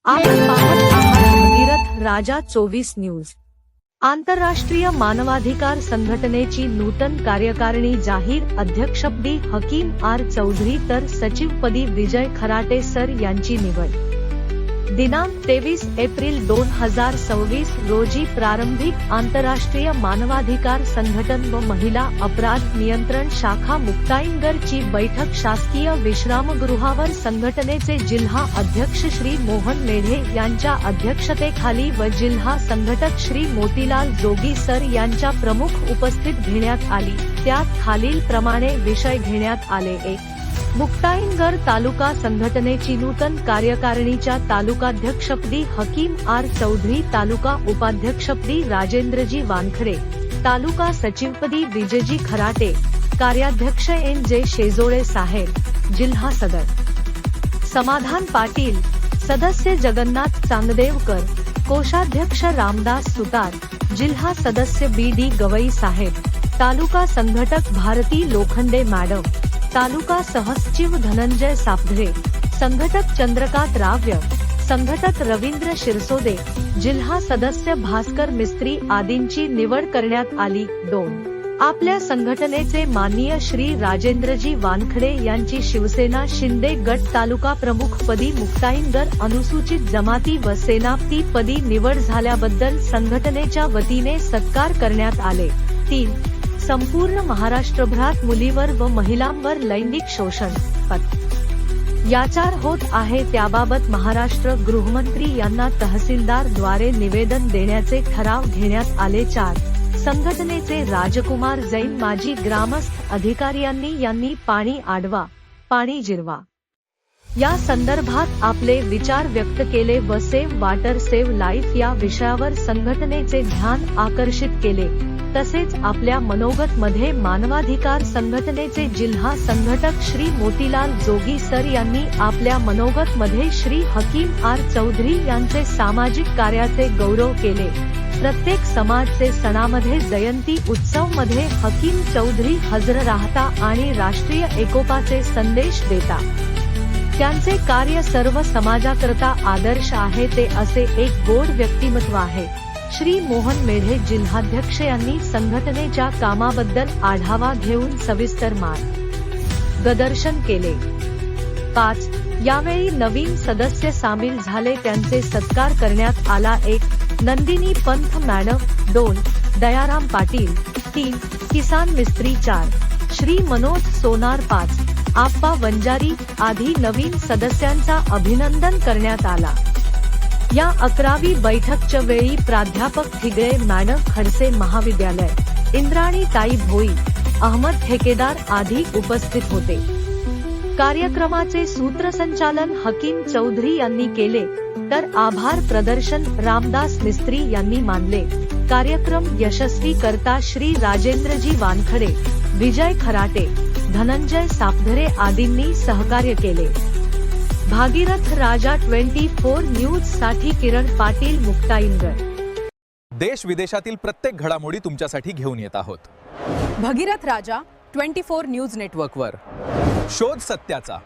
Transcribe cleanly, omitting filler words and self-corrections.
आपण पाहत आहात भगीरथ राजा 24 न्यूज। आंतरराष्ट्रीय मानवाधिकार संघटनेची नूतन कार्यकारिणी जाहीर। अध्यक्षपदी हकीम आर चौधरी तर सचिवपदी विजय खराटे सर यांची निवड। दिनांक 23 एप्रिल 2026 रोजी प्रारंभिक आंतरराष्ट्रीय मानवाधिकार संघटन व महिला अपराध नियंत्रण शाखा मुक्ताईनगरची बैठक शासकीय विश्रामगृहावर संघटनेचे जिल्हा अध्यक्ष श्री मोहन मेढे यांच्या अध्यक्षतेखाली व जिल्हा संघटक श्री मोतीलाल जोगी सर यांच्या प्रमुख उपस्थित घेण्यात आली। त्यात खालील प्रमाणे विषय घेण्यात आले। 1. मुक्ताईनगर तालुका संघटनेची नूतन कार्यकारिणीच्या तालुकाध्यक्षपदी हकीम आर चौधरी, तालुका उपाध्यक्षपदी राजेंद्रजी वानखडे, तालुका सचिवपदी विजयजी खराटे, कार्याध्यक्ष NJ शेजोळे साहेब, जिल्हा सदर समाधान पाटील, सदस्य जगन्नाथ चांगदेवकर, कोषाध्यक्ष रामदास सुतार, जिल्हा सदस्य BD गवई साहेब, तालुका संघटक भारती लोखंडे मॅडम, तालुका सहसचिव धनंजय सापधरे, संघटक चंद्रकांत राव्य, संघटक रवींद्र शिरसोदे, जिल्हा सदस्य भास्कर मिस्त्री आदींची निवड करण्यात आली। 2. आपल्या संघटनेचे माननीय श्री राजेंद्रजी वानखडे यांची शिवसेना शिंदे गट तालुका प्रमुख पदी मुक्ताईनगर अनुसूचित जमाती व सेनापती पदी निवड झाल्याबद्दल संघटनेच्या वतीने सत्कार करण्यात आले। 3. संपूर्ण महाराष्ट्रभरात मुलीवर व महिलांवर लैंगिक शोषण अत्याचार होत आहे, त्याबाबत महाराष्ट्र गृहमंत्री यांना तहसीलदार द्वारे निवेदन देण्याचे ठराव घेण्यात आले। 4. संघटनेचे राजकुमार जैन माजी ग्रामस्थ अधिकाऱ्यांनी यांनी पाणी आडवा पाणी जिरवा या संदर्भात आपले विचार व्यक्त केले व सेव्ह वॉटर सेव्ह लाईफ या विषयावर संघटनेचे ध्यान आकर्षित केले। तसेच आपल्या मनोगत मध्ये मानवाधिकार संघटनेचे जिल्हा संघटक श्री मोतीलाल जोगी सर यांनी आपल्या मनोगत मध्ये श्री हकीम आर चौधरी यांचे सामाजिक कार्याचे गौरव केले। प्रत्येक समाजचे सणामध्ये जयंती उत्सव मध्ये हकीम चौधरी हजर राहता आणि राष्ट्रीय एकोपाचे संदेश देता। त्यांचे कार्य सर्व समाजाकरता आदर्श आहे, ते असे एक गोड व्यक्तिमत्व आहे। श्री मोहन मेढे जिल्हाध्यक्ष यांनी संघटनेच्या कामाबद्दल आढावा घेऊन सविस्तर मार्गदर्शन केले। 5. यावेळी नवीन सदस्य सामील झाले, त्यांचे सत्कार करण्यात आला। 1. नंदिनी पंथ मॅडम, 2. दयाराम पाटील, 3. किसान मिस्त्री, 4. श्री मनोज सोनार, 5. आप्पा वंजारी आदी नवीन सदस्यांचा अभिनंदन करण्यात आला। या 11वी बैठकच्या वेळी प्राध्यापक ठिगळे मॅडम, खडसे महाविद्यालय, इंद्राणी ताई भोई, अहमद ठेकेदार आदी उपस्थित होते। कार्यक्रमाचे सूत्रसंचालन हकीम चौधरी यांनी केले, तर आभार प्रदर्शन रामदास मिस्त्री यांनी मानले। कार्यक्रम यशस्वी करता श्री राजेंद्रजी वानखडे, विजय खराटे, धनंजय सापधरे आदींनी सहकार्य केले। भागीरथ राजा 24 न्यूज साठी किरण पाटील, मुक्ताईनगर। देश विदेशातील प्रत्येक घडामोडी तुमच्यासाठी घेऊन येत आहोत भगीरथ राजा 24 न्यूज नेटवर्कवर। शोध सत्याचा।